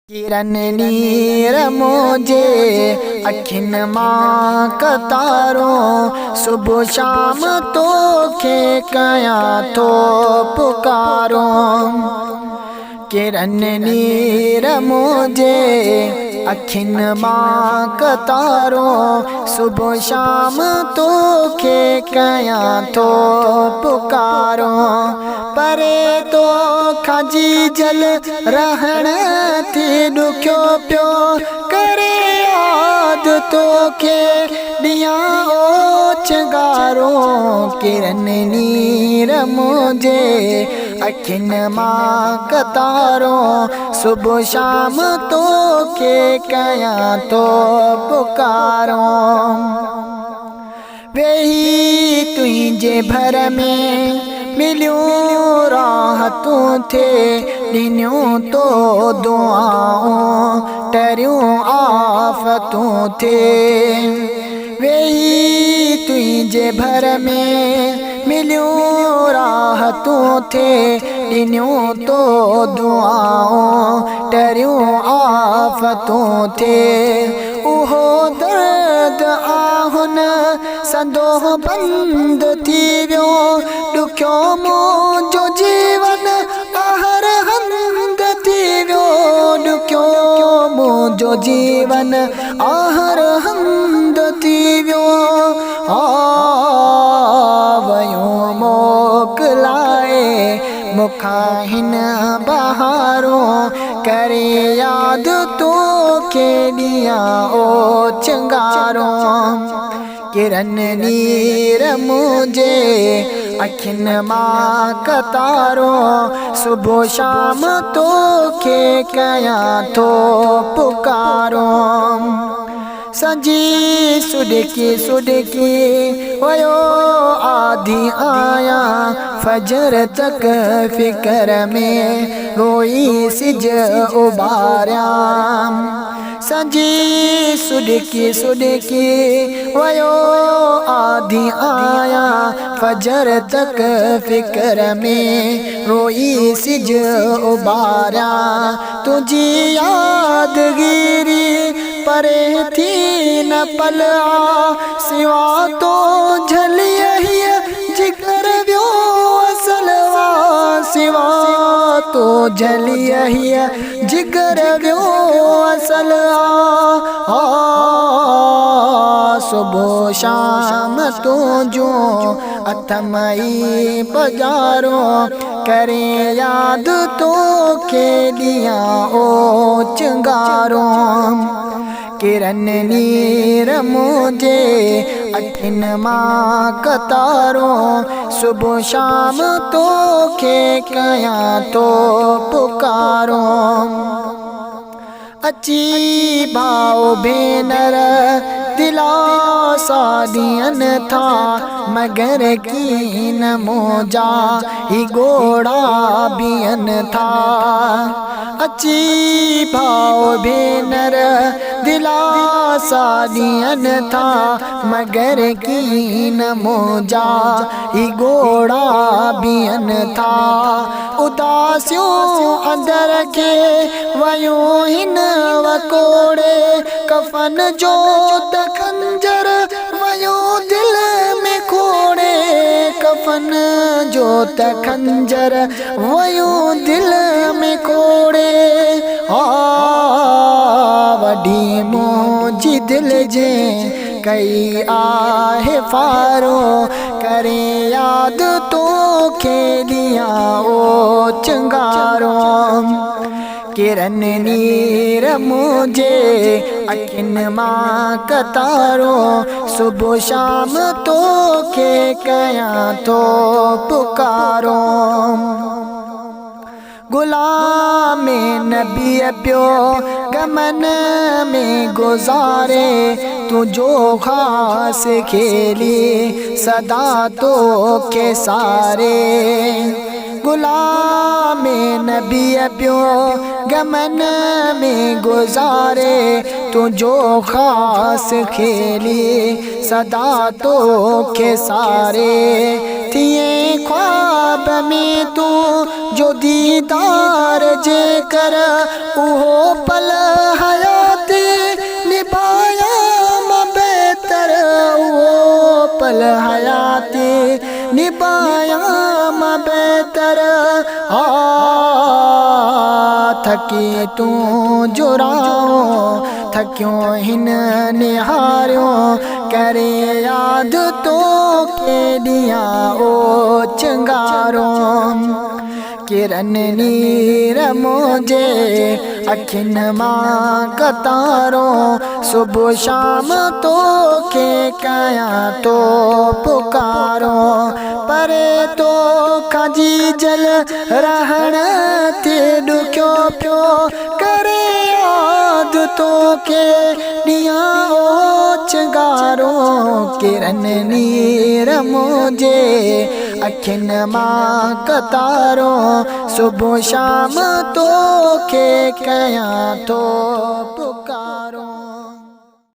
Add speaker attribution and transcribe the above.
Speaker 1: किरण नीर मुझे अखिन मां कतारो सुबह शाम तो खे कया तो पुकारो। किरण नीर मुझे अखिन मां कतारो सुबह शाम तो खे कया तो पुकारो। परे तो खजी जल रहण थी दुख्यो प्यो करे याद तो के दिया ओ चंगारो। किरण नीर मुझे अखिन मां कतारो सुबह शाम तो के कया तो पुकारो। वेही तुझे भर में मिलियो राहतों थे दिनों तो दुआओं टरियों आफतों थे। वही तुझे भर में मिलियो राहतों थे दिनों तो दुआओं टरियों आफतों थे। उहो दर्द आहुन संदोह बंद थी वियो दुख्यो मुझो जीवन आहर हंद थी वियो दुख्यो मुझो जीवन आहर हंद थी वियो। आवयो मोकलाए मुखा हिन बहारो करे याद तो के दिया ओ चंगारो। किरण नीर मुझे अखिन मां कतारो सुबह शाम तो के कया तो पुकारो। सजी सुडकी वयो आधी आया फजर तक फिकर में रोई सिज उबार्या। सजी सुडकी वयो आधी आया फजर तक फिकर में रोई सिज उबार्या। तुझी यादगिरी परे थी न पला सिवा तो झलिय जिगर व्यो असलवा सिवा तो झलिय जिगर व्यो असलवा। सुबह शाम तो जो अथमई बजारो करे याद तो के दिया ओ चंगारो। किरण नीर मुझे अखिन मां कतारो सुबह शाम तो के कया तो पुकारो। अची भाओ भेनर दिलासा दियन था मगर की न मोजा ही गोड़ा बियन था। अची भाओ भेनर दिलासा दियन था मगर की न मोजा ही गोड़ा बियन था। उदासियों अंदर के वयो हिन वकोड़े कफन जो त खंजर वयो दिल में खोड़े कफन जो त खंजर वयो दिल में खोड़े। वडी मोजी दिल जे कई आहे फारो करे याद तो के दिया ओ चंगारो। किरण नीर मुझे अखिन मां कतारो सुबह शाम तो के कया तो पुकारो। गुलाम नबी प्यो गमन में गुजारे तू जो खास खेली सदा तो के सारे। गुलाम नबी पियो गमन में गुजारे तू जो खास खेली सदा तो के सारे थिए ख्वाब में तू जो दीदार जे कर उहो पल हयाती निभाया बेहतर उहो पल हयाती निभाया बेहतर थकी तू जुराओ थक्यों हिन निहारियो करे याद तो के दिया ओ चंगारो किरन नीर मुझे अखिन मां कतारो सुबह शाम तो के कया तो पुकारो परे तो खजी जल रहण ते दुख्यो पियो करे याद तो के दिया ओ चंगारो किरन नीर मुझे अखिन मां कतारो सुबह शाम तो के कया तो पुकारो।